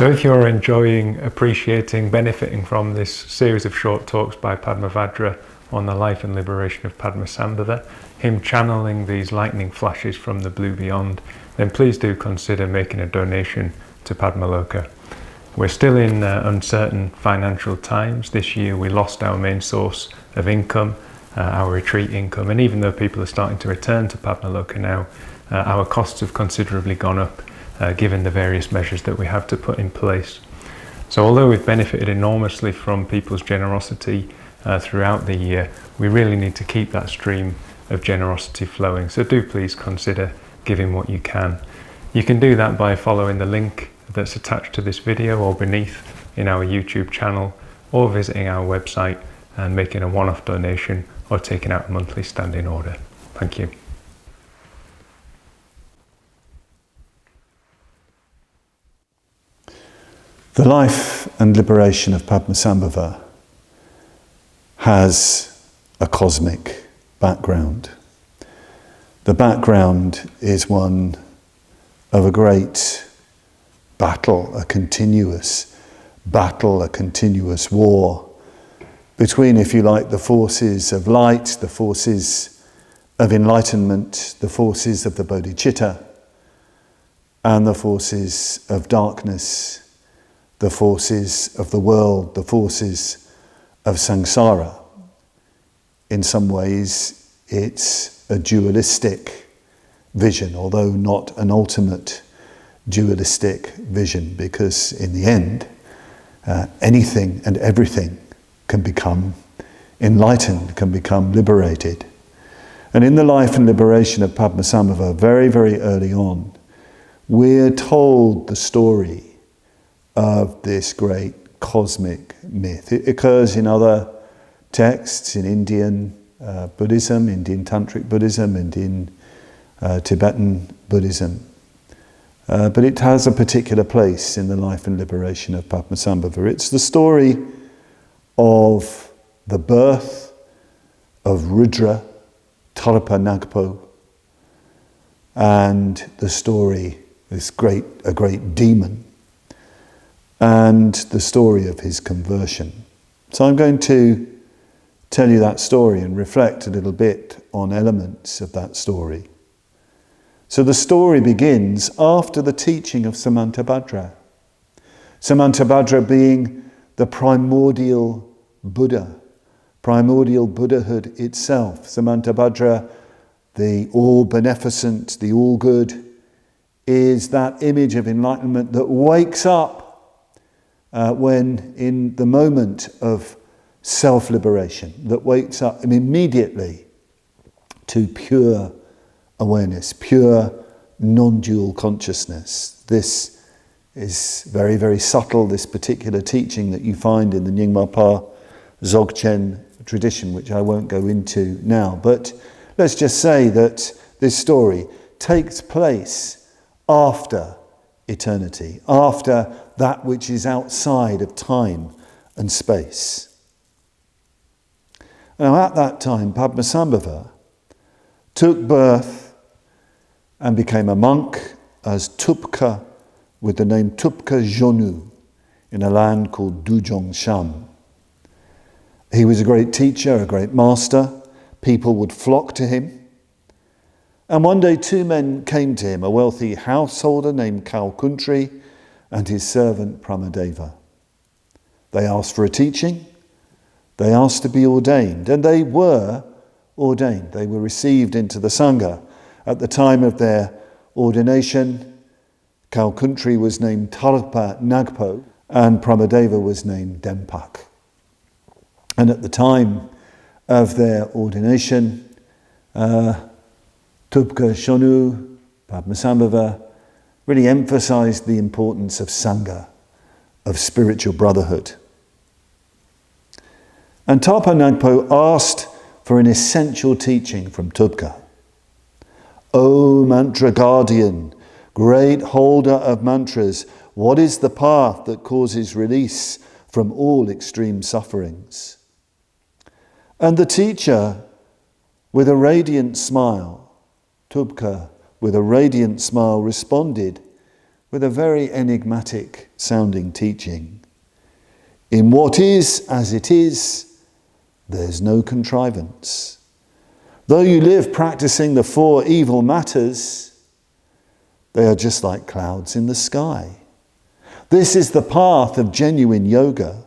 So if you're enjoying, appreciating, benefiting from this series of short talks by Padmavajra on the life and liberation of Padmasambhava, him channeling these lightning flashes from the blue beyond, then please do consider making a donation to Padmaloka. We're still in uncertain financial times. This year we lost our main source of income, our retreat income, and even though people are starting to return to Padmaloka now, our costs have considerably gone up, given the various measures that we have to put in place. So although we've benefited enormously from people's generosity throughout the year, we really need to keep that stream of generosity flowing. So do please consider giving what you can. You can do that by following the link that's attached to this video or beneath in our YouTube channel, or visiting our website and making a one-off donation or taking out a monthly standing order. Thank you. The life and liberation of Padmasambhava has a cosmic background. The background is one of a great battle, a continuous battle, a continuous war between, if you like, the forces of light, the forces of enlightenment, the forces of the bodhicitta, and the forces of darkness, the forces of the world, the forces of samsara. In some ways, it's a dualistic vision, although not an ultimate dualistic vision, because in the end, anything and everything can become enlightened, can become liberated. And in the life and liberation of Padmasambhava, very, very early on, we're told the story of this great cosmic myth. It occurs in other texts, in Indian Buddhism, Indian Tantric Buddhism, and in Tibetan Buddhism. But it has a particular place in the life and liberation of Padmasambhava. It's the story of the birth of Rudra, Taripa Nagpo, and the story, a great demon, and the story of his conversion. So I'm going to tell you that story and reflect a little bit on elements of that story. So the story begins after the teaching of Samantabhadra. Samantabhadra being the primordial Buddha, primordial Buddhahood itself. Samantabhadra, the all-beneficent, the all-good, is that image of enlightenment that wakes up when in the moment of self-liberation, that wakes up immediately to pure awareness, pure non-dual consciousness. This is very, very subtle, this particular teaching that you find in the Nyingma Dzogchen tradition, which I won't go into now. But let's just say that this story takes place after eternity, after that which is outside of time and space. Now at that time, Padmasambhava took birth and became a monk as Tupka, with the name Tupka Jonu, in a land called Dujongshan. He was a great teacher, a great master. People would flock to him. And one day 2 men came to him, a wealthy householder named Kalkuntri and his servant Pramadeva. They asked for a teaching. They asked to be ordained, and they were ordained. They were received into the Sangha. At the time of their ordination, Kalkuntri was named Taripa Nagpo, and Pramadeva was named Dempak. And at the time of their ordination, Tupka Shonu, Padmasambhava, really emphasized the importance of Sangha, of spiritual brotherhood. And Taripa Nagpo asked for an essential teaching from Tupka. O mantra guardian, great holder of mantras, what is the path that causes release from all extreme sufferings? And the teacher, with a radiant smile, Tupka, with a radiant smile, responded with a very enigmatic sounding teaching. In what is as it is, there's no contrivance. Though you live practicing the 4 evil matters, they are just like clouds in the sky. This is the path of genuine yoga.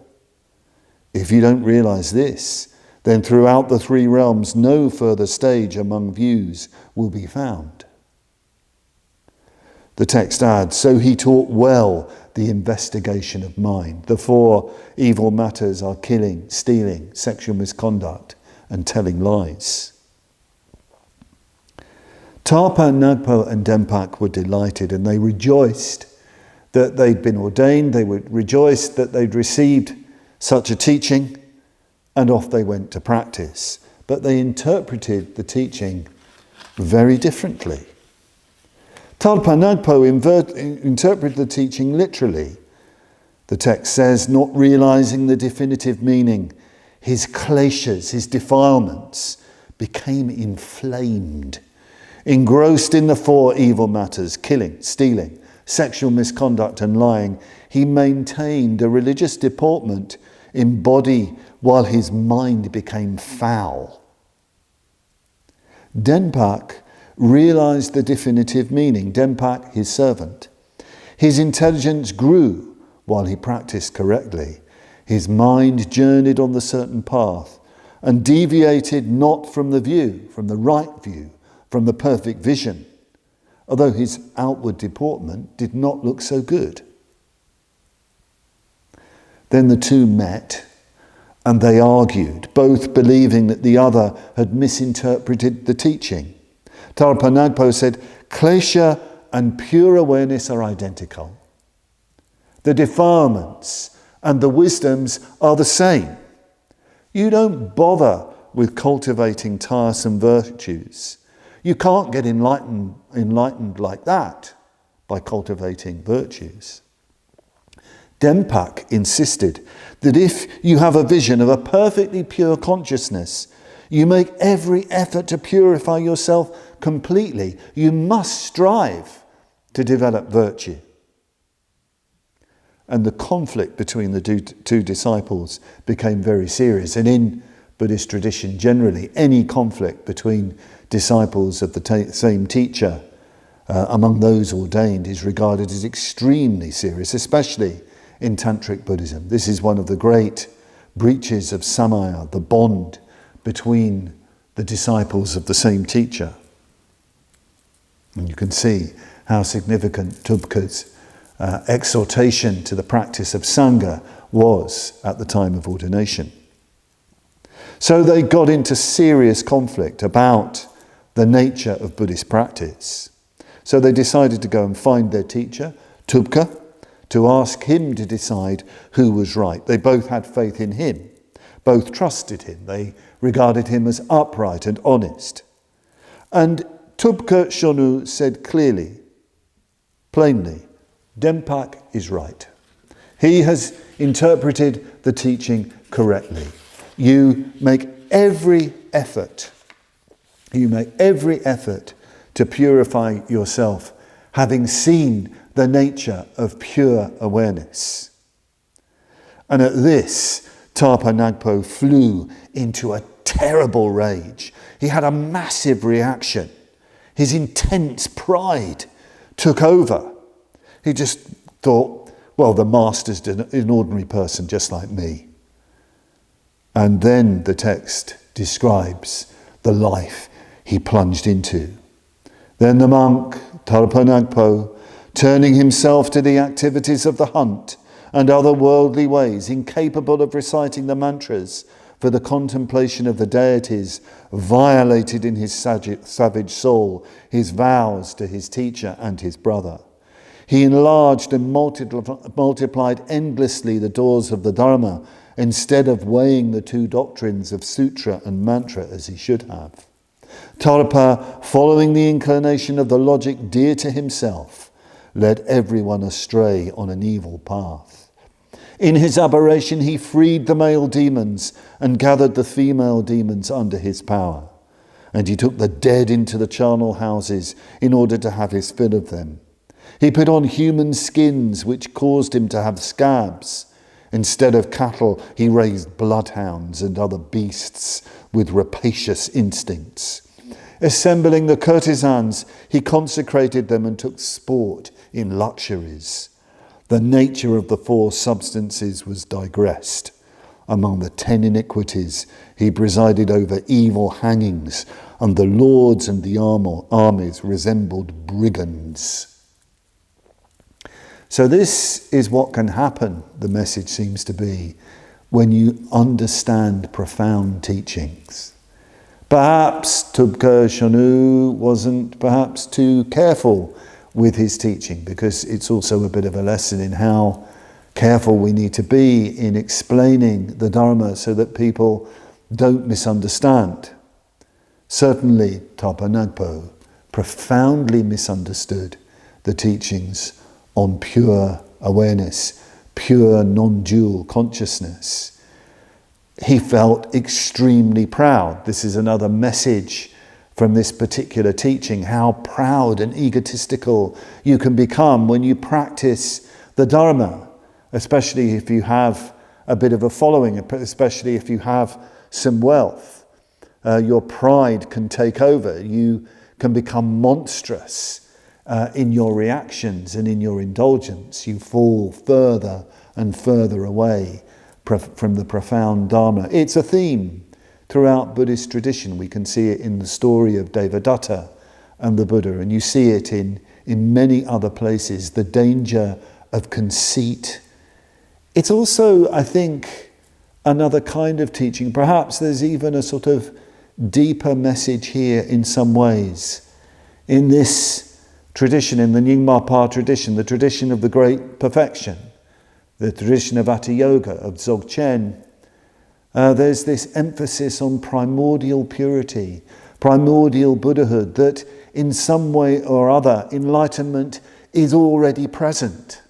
If you don't realize this, then throughout the 3 realms, no further stage among views will be found. The text adds, so he taught well the investigation of mind. The 4 evil matters are killing, stealing, sexual misconduct, and telling lies. Taripa, Nagpo and Dempak were delighted, and they rejoiced that they'd been ordained. They rejoiced that they'd received such a teaching, and off they went to practice. But they interpreted the teaching very differently. Taripa Nagpo interpreted the teaching literally. The text says, not realizing the definitive meaning, his kleshas, his defilements, became inflamed, engrossed in the 4 evil matters, killing, stealing, sexual misconduct and lying. He maintained a religious deportment in body while his mind became foul. Dempak realized the definitive meaning. Dempak, his servant. His intelligence grew while he practiced correctly. His mind journeyed on the certain path and deviated not from the view, from the right view, from the perfect vision, although his outward deportment did not look so good. Then the 2 met and they argued, both believing that the other had misinterpreted the teaching. Taripa Nagpo said, klesha and pure awareness are identical. The defilements and the wisdoms are the same. You don't bother with cultivating tiresome virtues. You can't get enlightened like that by cultivating virtues. Dempak insisted that if you have a vision of a perfectly pure consciousness, you make every effort to purify yourself completely. You must strive to develop virtue. And the conflict between the 2 disciples became very serious. And in Buddhist tradition generally, any conflict between disciples of the same teacher among those ordained is regarded as extremely serious, especially in Tantric Buddhism. This is one of the great breaches of samaya, the bond between the disciples of the same teacher. And you can see how significant Tubka's exhortation to the practice of Sangha was at the time of ordination. So they got into serious conflict about the nature of Buddhist practice. So they decided to go and find their teacher, Tubka, to ask him to decide who was right. They both had faith in him, both trusted him. They regarded him as upright and honest. And Tubka Shonu said clearly, plainly, Dempak is right. He has interpreted the teaching correctly. You make every effort to purify yourself, having seen the nature of pure awareness. And at this, Taripa Nagpo flew into a terrible rage. He had a massive reaction. His intense pride took over. He just thought, well, the master's an ordinary person just like me. And then the text describes the life he plunged into. Then the monk, Taripa Nagpo, turning himself to the activities of the hunt and other worldly ways, incapable of reciting the mantras for the contemplation of the deities, violated in his savage soul his vows to his teacher and his brother. He enlarged and multiplied endlessly the doors of the Dharma, instead of weighing the 2 doctrines of sutra and mantra as he should have. Taripa, following the inclination of the logic dear to himself, led everyone astray on an evil path. In his aberration, he freed the male demons and gathered the female demons under his power. And he took the dead into the charnel houses in order to have his fill of them. He put on human skins, which caused him to have scabs. Instead of cattle, he raised bloodhounds and other beasts with rapacious instincts. Assembling the courtesans, he consecrated them and took sport in luxuries. The nature of the four substances was digressed. Among the 10 iniquities, he presided over evil hangings, and the lords and the armies resembled brigands. So this is what can happen, the message seems to be, when you understand profound teachings. Perhaps Tubka Shanu wasn't perhaps too careful with his teaching, because it's also a bit of a lesson in how careful we need to be in explaining the Dharma so that people don't misunderstand. Certainly, Tapa Nagpo profoundly misunderstood the teachings on pure awareness, pure non-dual consciousness. He felt extremely proud. This is another message from this particular teaching, how proud and egotistical you can become when you practice the Dharma, especially if you have a bit of a following, especially if you have some wealth. Your pride can take over. You can become monstrous in your reactions and in your indulgence. You fall further and further away from the profound Dharma. It's a theme throughout Buddhist tradition. We can see it in the story of Devadatta and the Buddha, and you see it in many other places, the danger of conceit. It's also, I think, another kind of teaching. Perhaps there's even a sort of deeper message here in some ways. In this tradition, in the Nyingma tradition, the tradition of the great perfection, the tradition of Hatha Yoga, of Dzogchen, there's this emphasis on primordial purity, primordial Buddhahood, that in some way or other enlightenment is already present.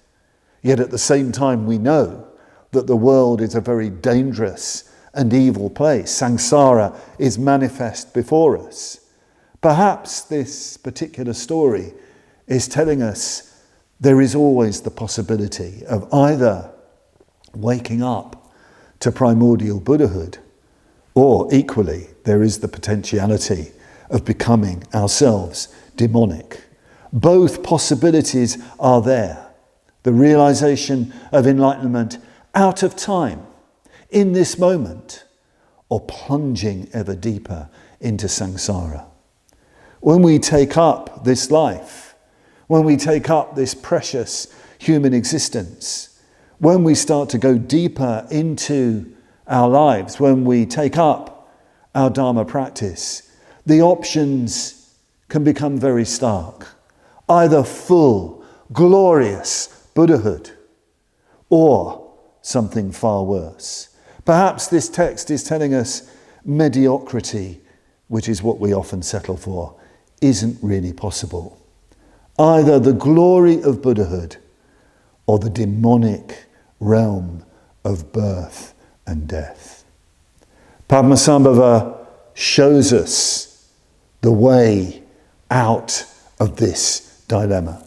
Yet at the same time we know that the world is a very dangerous and evil place. Samsara is manifest before us. Perhaps this particular story is telling us there is always the possibility of either waking up to primordial Buddhahood, or equally there is the potentiality of becoming ourselves demonic. Both possibilities are there. The realization of enlightenment out of time, in this moment, or plunging ever deeper into samsara. When we take up this life, when we take up this precious human existence, when we start to go deeper into our lives, when we take up our Dharma practice, the options can become very stark. Either full, glorious Buddhahood, or something far worse. Perhaps this text is telling us mediocrity, which is what we often settle for, isn't really possible. Either the glory of Buddhahood or the demonic realm of birth and death. Padmasambhava shows us the way out of this dilemma.